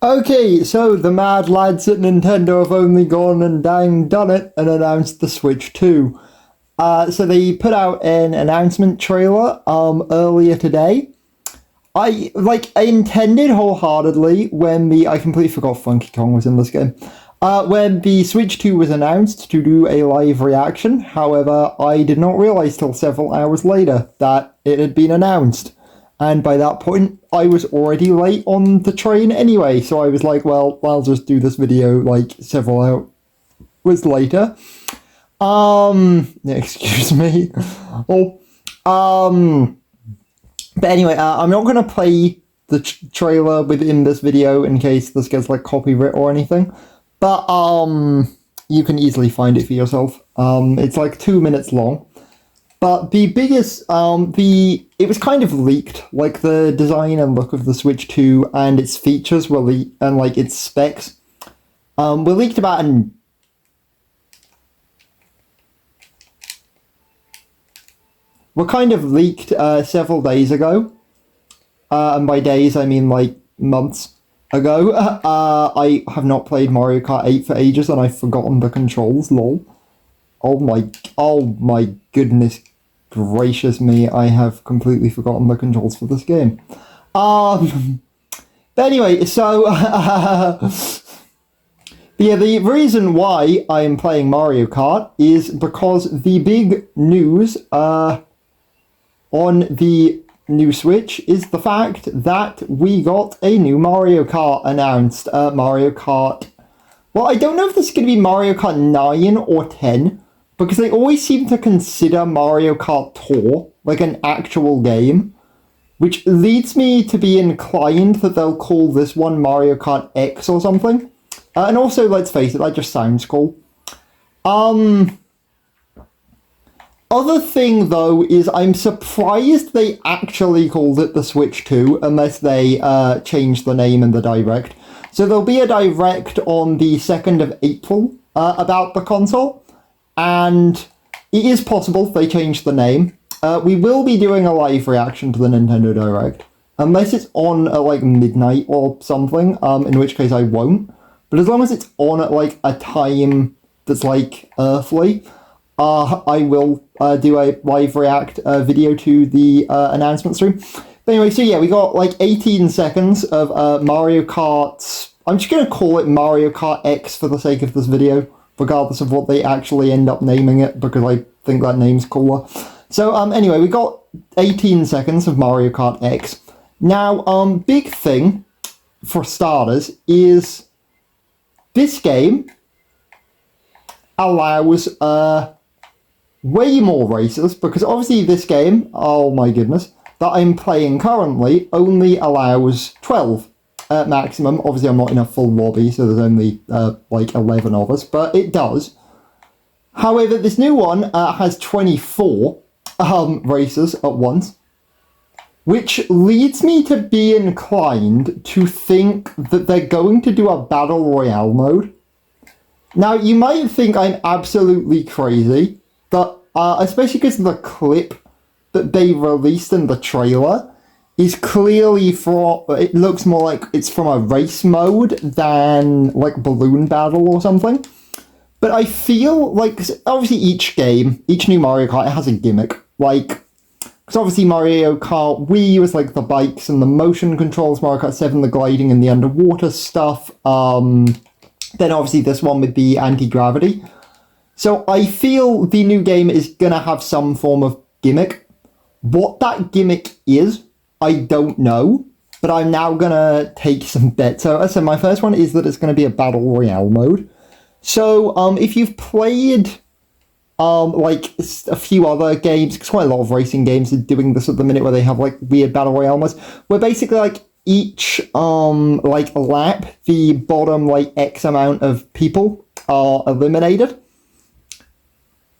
Okay, so the mad lads at Nintendo have only gone and done it and announced the Switch 2. So they put out an announcement trailer earlier today. I intended wholeheartedly when I completely forgot Funky Kong was in this game. When the Switch 2 was announced to do a live reaction. However, I did not realize till several hours later that it had been announced. And by that point, I was already late on the train anyway, so I was like, well, I'll just do this video, like, several hours later. Excuse me. But anyway, I'm not going to play the trailer within this video in case this gets, like, copyright or anything. But, you can easily find it for yourself. It's, like, 2 minutes long. But the biggest, it was kind of leaked, like the design and look of the Switch 2 and its features were leaked, and like its specs, were leaked about were kind of leaked several days ago, and by days I mean like months ago. I have not played Mario Kart 8 for ages and I've forgotten the controls, lol. Oh my goodness gracious me, I have completely forgotten the controls for this game. But anyway, so, yeah, the reason why I am playing Mario Kart is because the big news, on the new Switch is the fact that we got a new Mario Kart announced, Mario Kart. Well, I don't know if this is going to be Mario Kart 9 or 10, because they always seem to consider Mario Kart Tour like an actual game, which leads me to be inclined that they'll call this one Mario Kart X or something. And also, let's face it, that just sounds cool. Other thing, though, is I'm surprised they actually called it the Switch 2, unless they changed the name in the Direct. So there'll be a Direct on the 2nd of April about the console. And it is possible they changed the name. We will be doing a live reaction to the Nintendo Direct. Unless it's on at like midnight or something, in which case I won't. But as long as it's on at like a time that's like earthly, I will do a live react video to the announcement stream. But anyway, so yeah, we got like 18 seconds of Mario Kart. I'm just going to call it Mario Kart X for the sake of this video, regardless of what they actually end up naming it, because I think that name's cooler. So, anyway, we got 18 seconds of Mario Kart X. Now, big thing, for starters, is this game allows, way more races, because obviously this game, oh my goodness, that I'm playing currently only allows 12. Maximum. Obviously, I'm not in a full lobby, so there's only, like, 11 of us, but it does. However, this new one has 24 races at once, which leads me to be inclined to think that they're going to do a Battle Royale mode. Now, you might think I'm absolutely crazy, but, especially because the clip that they released in the trailer is clearly it looks more like it's from a race mode than, like, Balloon Battle or something. But I feel like, obviously each new Mario Kart has a gimmick. Like, because obviously Mario Kart Wii was, like, the bikes and the motion controls, Mario Kart 7, the gliding and the underwater stuff. Then obviously this one with the anti-gravity. So I feel the new game is gonna have some form of gimmick. What that gimmick is, I don't know, but I'm now gonna take some bets. So, my first one is that it's gonna be a Battle Royale mode. So, if you've played, like, a few other games, because quite a lot of racing games are doing this at the minute, where they have, like, weird Battle Royale modes, where basically, like, each, like, lap, the bottom, like, X amount of people are eliminated.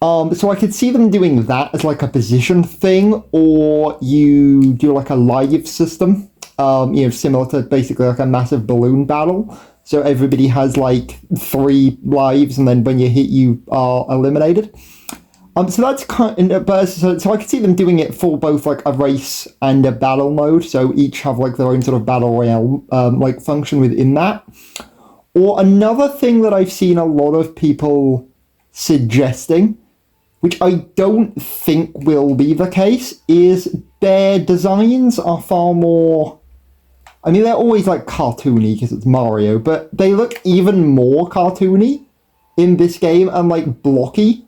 So I could see them doing that as like a position thing, or you do like a live system, similar to basically like a massive balloon battle. So everybody has like 3 lives, and then when you hit, you are eliminated. So that's kind of, but so I could see them doing it for both like a race and a battle mode. So each have like their own sort of battle royale like function within that. Or another thing that I've seen a lot of people suggesting, which I don't think will be the case, is their designs are far more... I mean, they're always like cartoony because it's Mario, but they look even more cartoony in this game and like blocky.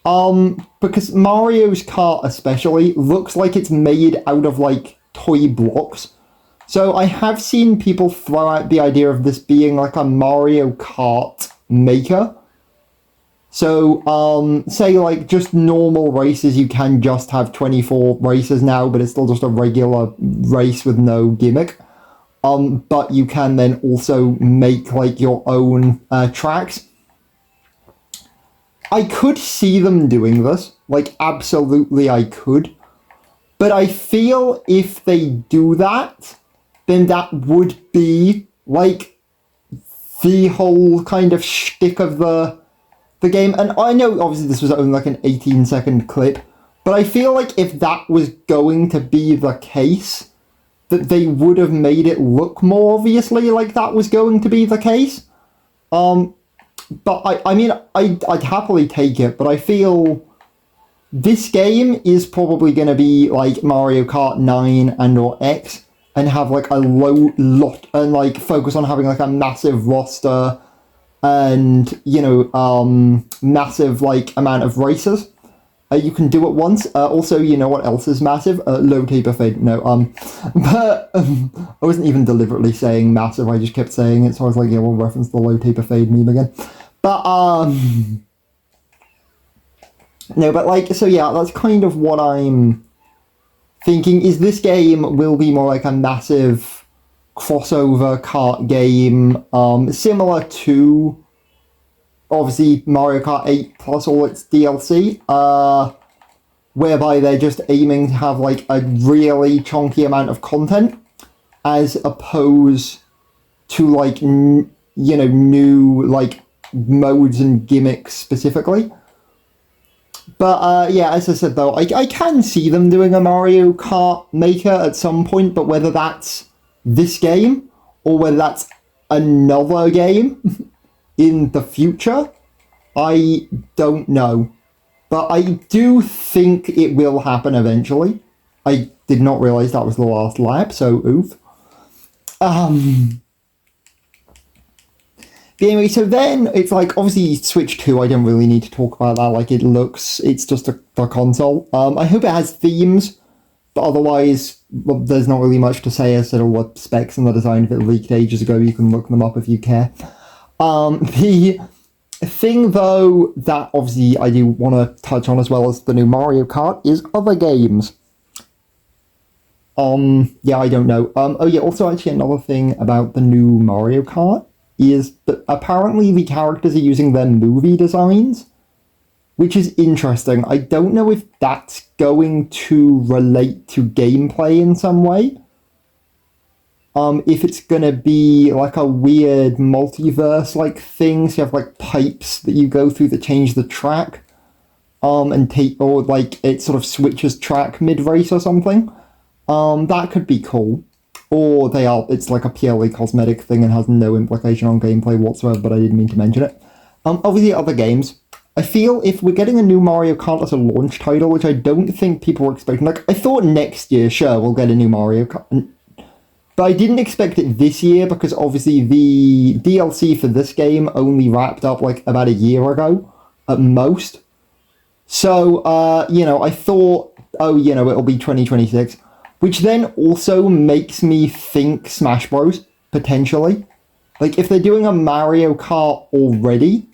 Because Mario's Kart especially looks like it's made out of like toy blocks. So I have seen people throw out the idea of this being like a Mario Kart maker. So, say like just normal races, you can just have 24 races now, but it's still just a regular race with no gimmick. But you can then also make like your own tracks. I could see them doing this, like absolutely I could. But I feel if they do that, then that would be like the whole kind of shtick of the game. And I know obviously this was only like an 18-second clip, but I feel like if that was going to be the case, that they would have made it look more obviously like that was going to be the case. But I mean, I'd happily take it, but I feel this game is probably going to be like Mario Kart 9 and or X, and have like a lot and like focus on having like a massive roster and, you know, massive like amount of races you can do at once. Also, you know what else is massive? Low taper fade. No, but I wasn't even deliberately saying massive. I just kept saying it, so I was like, yeah, we'll reference the low taper fade meme again. But no, but like, so yeah, that's kind of what I'm thinking. Is this game will be more like a massive crossover kart game, similar to obviously Mario Kart 8 plus all its DLC, whereby they're just aiming to have like a really chunky amount of content, as opposed to like, you know, new like modes and gimmicks specifically. But yeah, as I said though, I can see them doing a Mario Kart Maker at some point, but whether that's this game or whether that's another game in the future, I don't know. But I do think it will happen eventually. I did not realise that was the last lap, so oof. Anyway, so then it's like, obviously Switch 2, I don't really need to talk about that. Like, it looks, it's just a console. I hope it has themes, but otherwise, well, there's not really much to say as to what specs and the design of it leaked ages ago. You can look them up if you care. The thing, though, that obviously I do want to touch on as well as the new Mario Kart is other games. Yeah, I don't know. Oh yeah, also actually another thing about the new Mario Kart is that apparently the characters are using their movie designs, which is interesting. I don't know if that's going to relate to gameplay in some way. If it's gonna be like a weird multiverse-like thing, so you have like pipes that you go through that change the track, and or like it sort of switches track mid-race or something. That could be cool. Or it's like a purely cosmetic thing and has no implication on gameplay whatsoever, but I didn't mean to mention it. Obviously other games. I feel if we're getting a new Mario Kart as a launch title, which I don't think people were expecting, like, I thought next year, sure, we'll get a new Mario Kart, but I didn't expect it this year, because obviously the DLC for this game only wrapped up, like, about a year ago, at most. So, you know, I thought, oh, you know, it'll be 2026. Which then also makes me think Smash Bros, potentially. Like, if they're doing a Mario Kart already,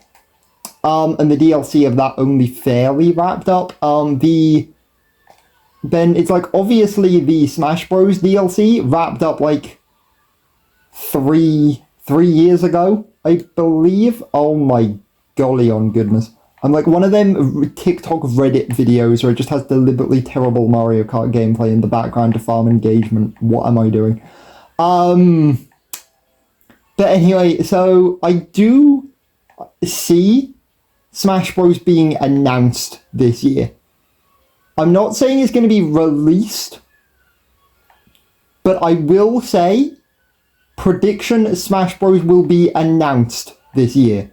and the DLC of that only fairly wrapped up, then it's like, obviously the Smash Bros DLC wrapped up, like, three years ago, I believe. Oh my golly on goodness. I'm like one of them TikTok Reddit videos where it just has deliberately terrible Mario Kart gameplay in the background to farm engagement. What am I doing? But anyway, so I do see Smash Bros. Being announced this year. I'm not saying it's going to be released, but I will say, prediction Smash Bros. Will be announced this year.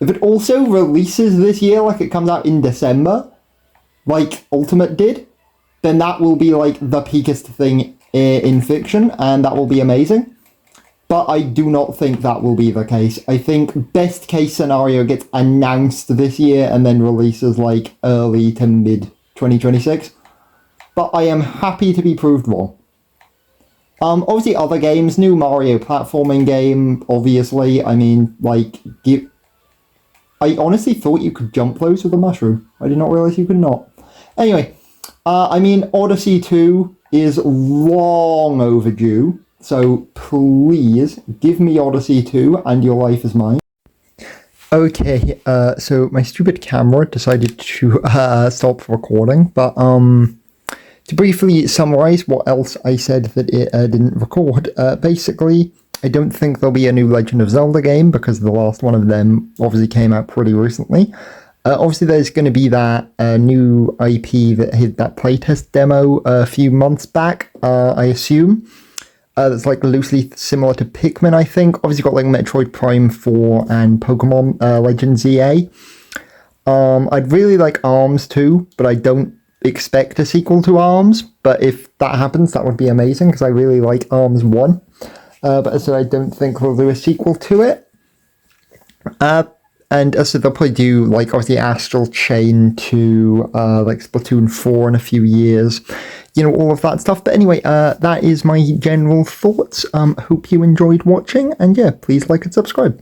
If it also releases this year, like it comes out in December, like Ultimate did, then that will be like the peakest thing in fiction, and that will be amazing. But I do not think that will be the case. I think best case scenario gets announced this year and then releases like early to mid 2026. But I am happy to be proved wrong. Obviously other games, new Mario platforming game, obviously. I mean, like, I honestly thought you could jump those with a mushroom. I did not realise you could not. Anyway, I mean, Odyssey 2 is long overdue. So please give me Odyssey 2 and your life is mine. Okay, so my stupid camera decided to stop recording, but to briefly summarize what else I said that it didn't record, basically, I don't think there'll be a new Legend of Zelda game because the last one of them obviously came out pretty recently. Obviously, there's going to be that new IP that hit that playtest demo a few months back, I assume. That's like loosely similar to Pikmin, I think. Obviously got like Metroid Prime 4 and Pokemon Legends EA. I'd really like ARMS too, but I don't expect a sequel to ARMS. But if that happens, that would be amazing, because I really like ARMS 1. But as I said, I don't think we'll do a sequel to it. And as I said, they'll probably do, like, obviously Astral Chain 2, like Splatoon 4 in a few years. You know, all of that stuff. But anyway, that is my general thoughts. Hope you enjoyed watching. And yeah, please like and subscribe.